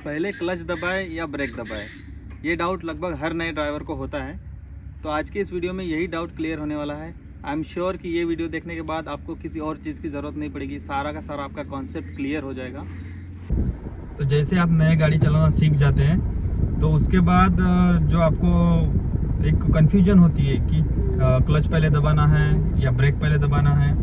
पहले क्लच दबाए या ब्रेक दबाए, ये डाउट लगभग हर नए ड्राइवर को होता है। तो आज की इस वीडियो में यही डाउट क्लियर होने वाला है। आई एम श्योर कि ये वीडियो देखने के बाद आपको किसी और चीज़ की ज़रूरत नहीं पड़ेगी, सारा का सारा आपका कॉन्सेप्ट क्लियर हो जाएगा। तो जैसे आप नए गाड़ी चलाना सीख जाते हैं तो उसके बाद जो आपको एक कन्फ्यूजन होती है कि क्लच पहले दबाना है या ब्रेक पहले दबाना है।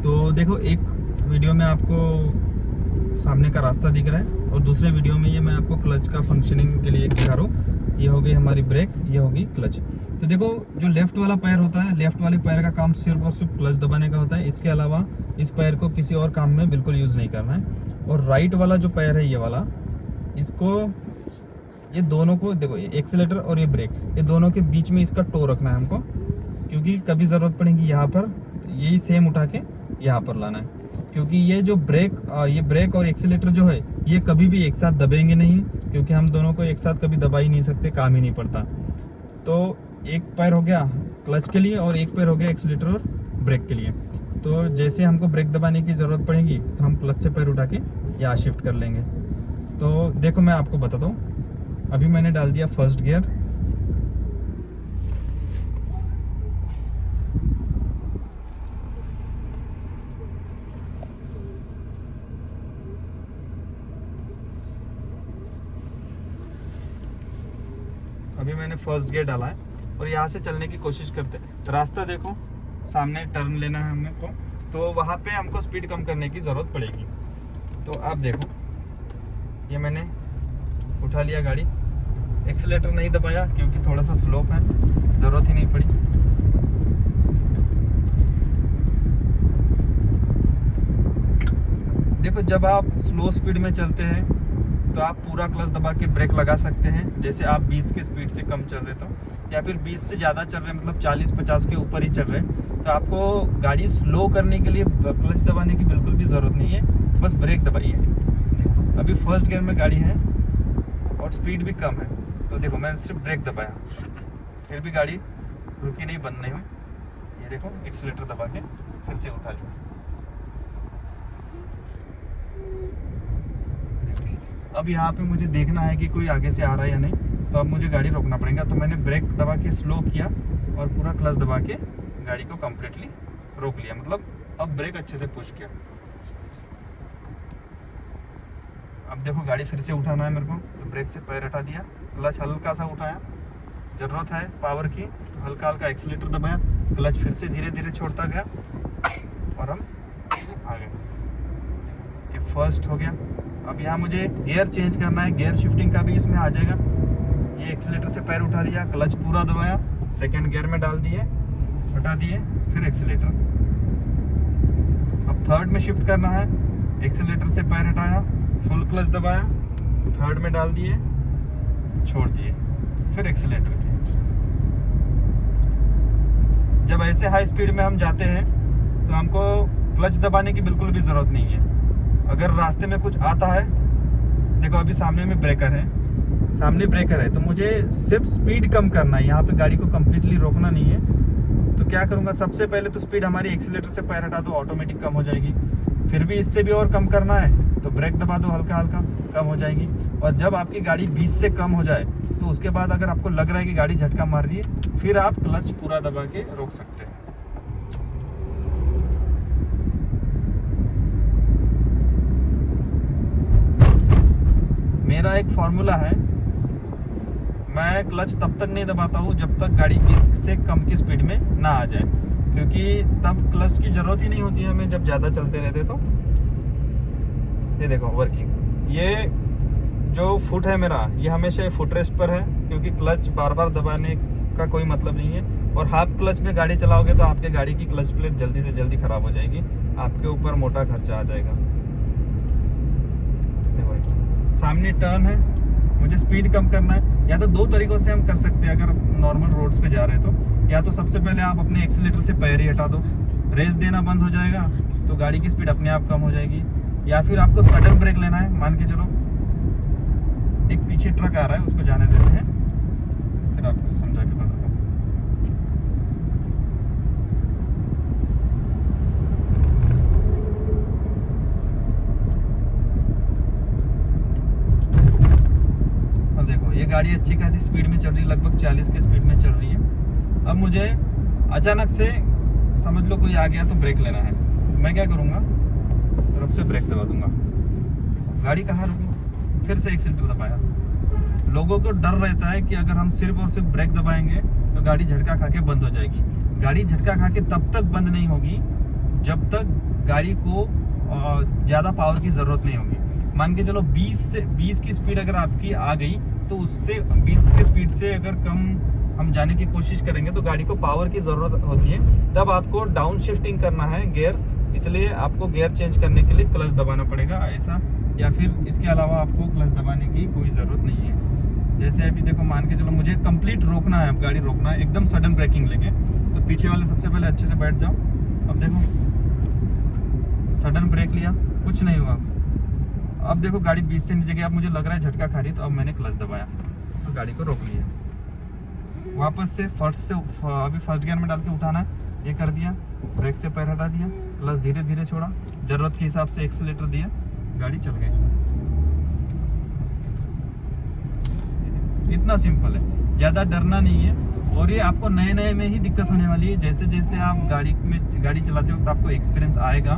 तो देखो, एक वीडियो में आपको सामने का रास्ता दिख रहा है और दूसरे वीडियो में ये मैं आपको क्लच का फंक्शनिंग के लिए दिखा रहा हूँ। ये हो गई हमारी ब्रेक, ये होगी क्लच। तो देखो, जो लेफ्ट वाला पैर होता है, लेफ्ट वाले पैर का काम सिर्फ और सिर्फ क्लच दबाने का होता है। इसके अलावा इस पैर को किसी और काम में बिल्कुल यूज़ नहीं करना है। और राइट वाला जो पैर है, ये वाला, इसको, ये दोनों को देखो, ये एक्सीलेटर और ये ब्रेक, ये दोनों के बीच में इसका टो रखना है हमको, क्योंकि कभी ज़रूरत पड़ेगी यहाँ पर, तो यही सेम उठा के यहाँ पर लाना है। क्योंकि ये जो ब्रेक और एक्सीलेटर जो है, ये कभी भी एक साथ दबेंगे नहीं, क्योंकि हम दोनों को एक साथ कभी दबा ही नहीं सकते, काम ही नहीं पड़ता। तो एक पैर हो गया क्लच के लिए और एक पैर हो गया एक्सीलेटर और ब्रेक के लिए। तो जैसे हमको ब्रेक दबाने की ज़रूरत पड़ेगी तो हम क्लच से पैर उठा के यहाँ शिफ्ट कर लेंगे। तो देखो, मैं आपको बताता हूँ। अभी मैंने डाल दिया फर्स्ट गियर, अभी मैंने फर्स्ट गियर डाला है और यहाँ से चलने की कोशिश करते हैं। रास्ता देखो, सामने टर्न लेना है हमको, तो वहाँ पे हमको स्पीड कम करने की ज़रूरत पड़ेगी। तो आप देखो, ये मैंने उठा लिया गाड़ी, एक्सीलेटर नहीं दबाया क्योंकि थोड़ा सा स्लोप है, ज़रूरत ही नहीं पड़ी। देखो, जब आप स्लो स्पीड में चलते हैं तो आप पूरा क्लच दबा के ब्रेक लगा सकते हैं। जैसे आप 20 के स्पीड से कम चल रहे तो, या फिर 20 से ज़्यादा चल रहे, मतलब 40-50 के ऊपर ही चल रहे, तो आपको गाड़ी स्लो करने के लिए क्लच दबाने की बिल्कुल भी ज़रूरत नहीं है, बस ब्रेक दबाइए। देखो, अभी फर्स्ट गियर में गाड़ी है और स्पीड भी कम है, तो देखो मैंने सिर्फ ब्रेक दबाया, फिर भी गाड़ी रुकी नहीं, बंद नहीं हुई। ये देखो, एक्सीलेटर दबा के फिर से उठा लिया। अब यहाँ पे मुझे देखना है कि कोई आगे से आ रहा है या नहीं, तो अब मुझे गाड़ी रोकना पड़ेगा। तो मैंने ब्रेक दबा के स्लो किया और पूरा क्लच दबा के गाड़ी को कम्प्लीटली रोक लिया, मतलब अब ब्रेक अच्छे से पुश किया। अब देखो, गाड़ी फिर से उठाना है मेरे को, तो ब्रेक से पैर हटा दिया, क्लच हल्का सा उठाया, ज़रूरत है पावर की तो हल्का हल्का एक्सीलेटर दबाया, क्लच फिर से धीरे धीरे छोड़ता गया और हम आ गए। ये फर्स्ट हो गया। अब यहाँ मुझे गियर चेंज करना है, गियर शिफ्टिंग का भी इसमें आ जाएगा। ये एक्सीलेटर से पैर उठा लिया, क्लच पूरा दबाया, सेकंड गियर में डाल दिए, हटा दिए, फिर एक्सीलेटर। अब थर्ड में शिफ्ट करना है, एक्सीलेटर से पैर हटाया, फुल क्लच दबाया, थर्ड में डाल दिए, छोड़ दिए, फिर एक्सीलेटर किया। जब ऐसे हाई स्पीड में हम जाते हैं तो हमको क्लच दबाने की बिल्कुल भी ज़रूरत नहीं है। अगर रास्ते में कुछ आता है, देखो अभी सामने में ब्रेकर है, सामने ब्रेकर है, तो मुझे सिर्फ स्पीड कम करना है, यहाँ पे गाड़ी को कम्प्लीटली रोकना नहीं है। तो क्या करूँगा, सबसे पहले तो स्पीड हमारी एक्सीलेटर से पैर हटा दो, ऑटोमेटिक कम हो जाएगी। फिर भी इससे भी और कम करना है तो ब्रेक दबा दो, हल्का हल्का कम हो जाएगी। और जब आपकी गाड़ी 20 से कम हो जाए तो उसके बाद अगर आपको लग रहा है कि गाड़ी झटका मार रही है, फिर आप क्लच पूरा दबा के रोक सकते हैं। मेरा एक फॉर्मूला है, मैं क्लच तब तक नहीं दबाता हूँ जब तक गाड़ी 20 से कम की स्पीड में ना आ जाए, क्योंकि तब क्लच की ज़रूरत ही नहीं होती है हमें जब ज़्यादा चलते रहते। तो ये देखो वर्किंग, ये जो फुट है मेरा, ये हमेशा फुट रेस्ट पर है, क्योंकि क्लच बार बार दबाने का कोई मतलब नहीं है। और हाफ क्लच में गाड़ी चलाओगे तो आपके गाड़ी की क्लच प्लेट जल्दी से जल्दी ख़राब हो जाएगी, आपके ऊपर मोटा खर्चा आ जाएगा। सामने टर्न है, मुझे स्पीड कम करना है। या तो दो तरीक़ों से हम कर सकते हैं अगर नॉर्मल रोड्स पे जा रहे हैं तो, या तो सबसे पहले आप अपने एक्सीलेटर से पैर ही हटा दो, रेस देना बंद हो जाएगा, तो गाड़ी की स्पीड अपने आप कम हो जाएगी। या फिर आपको सडन ब्रेक लेना है, मान के चलो एक पीछे ट्रक आ रहा है, उसको जाने देते हैं, फिर आपको समझा के बताता हूँ। ये गाड़ी अच्छी खासी स्पीड में चल रही है, लगभग 40 की स्पीड में चल रही है। अब मुझे अचानक से समझ लो कोई आ गया तो ब्रेक लेना है। मैं क्या करूँगा, तरफ से ब्रेक दबा दूंगा। गाड़ी कहाँ रुकी, फिर से एक्सीलेटर दबाया। लोगों को डर रहता है कि अगर हम सिर्फ और सिर्फ ब्रेक दबाएंगे तो गाड़ी झटका खा के बंद हो जाएगी। गाड़ी झटका खा के तब तक बंद नहीं होगी जब तक गाड़ी को ज़्यादा पावर की ज़रूरत नहीं होगी। मान के चलो 20 की स्पीड अगर आपकी आ गई तो उससे 20 की स्पीड से अगर कम हम जाने की कोशिश करेंगे तो गाड़ी को पावर की ज़रूरत होती है। तब आपको डाउन शिफ्टिंग करना है गियर्स, इसलिए आपको गियर चेंज करने के लिए क्लच दबाना पड़ेगा ऐसा, या फिर इसके अलावा आपको क्लच दबाने की कोई ज़रूरत नहीं है। जैसे अभी देखो, मान के चलो मुझे कंप्लीट रोकना है, अब गाड़ी रोकना है, एकदम सडन ब्रेकिंग लेके, तो पीछे वाले सबसे पहले अच्छे से बैठ जाओ। अब देखो सडन ब्रेक लिया, कुछ नहीं हुआ। अब देखो गाड़ी 20 से नीचे गई, अब मुझे लग रहा है झटका खा रही, तो अब मैंने क्लच दबाया तो गाड़ी को रोक लिया। वापस से अभी फर्स्ट गियर में डाल के उठाना है, ये कर दिया, ब्रेक से पैर हटा दिया, क्लच धीरे धीरे छोड़ा, ज़रूरत के हिसाब से एक्सीलेटर दिया, गाड़ी चल गई। इतना सिंपल है, ज़्यादा डरना नहीं है। और ये आपको नए नए में ही दिक्कत होने वाली है। जैसे जैसे आप गाड़ी चलाते वक्त आपको एक्सपीरियंस आएगा,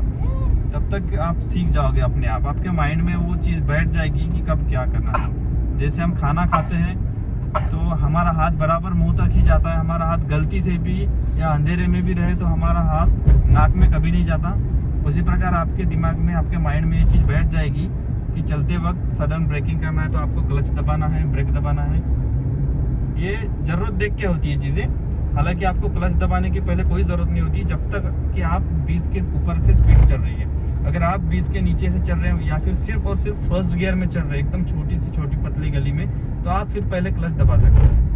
तब तक आप सीख जाओगे अपने आप। आपके माइंड में वो चीज़ बैठ जाएगी कि कब क्या करना है। जैसे हम खाना खाते हैं तो हमारा हाथ बराबर मुंह तक ही जाता है, हमारा हाथ गलती से भी या अंधेरे में भी रहे तो हमारा हाथ नाक में कभी नहीं जाता। उसी प्रकार आपके दिमाग में, आपके माइंड में ये चीज़ बैठ जाएगी कि चलते वक्त सडन ब्रेकिंग करना है तो आपको क्लच दबाना है, ब्रेक दबाना है। ये ज़रूरत देख के होती है चीज़ें। हालांकि आपको क्लच दबाने की पहले कोई ज़रूरत नहीं होती जब तक कि आप 20 के ऊपर से स्पीड चल रही है। अगर आप 20 के नीचे से चल रहे हैं या फिर सिर्फ और सिर्फ फर्स्ट गियर में चल रहे हैं, एकदम छोटी सी छोटी पतली गली में, तो आप फिर पहले क्लच दबा सकते हैं।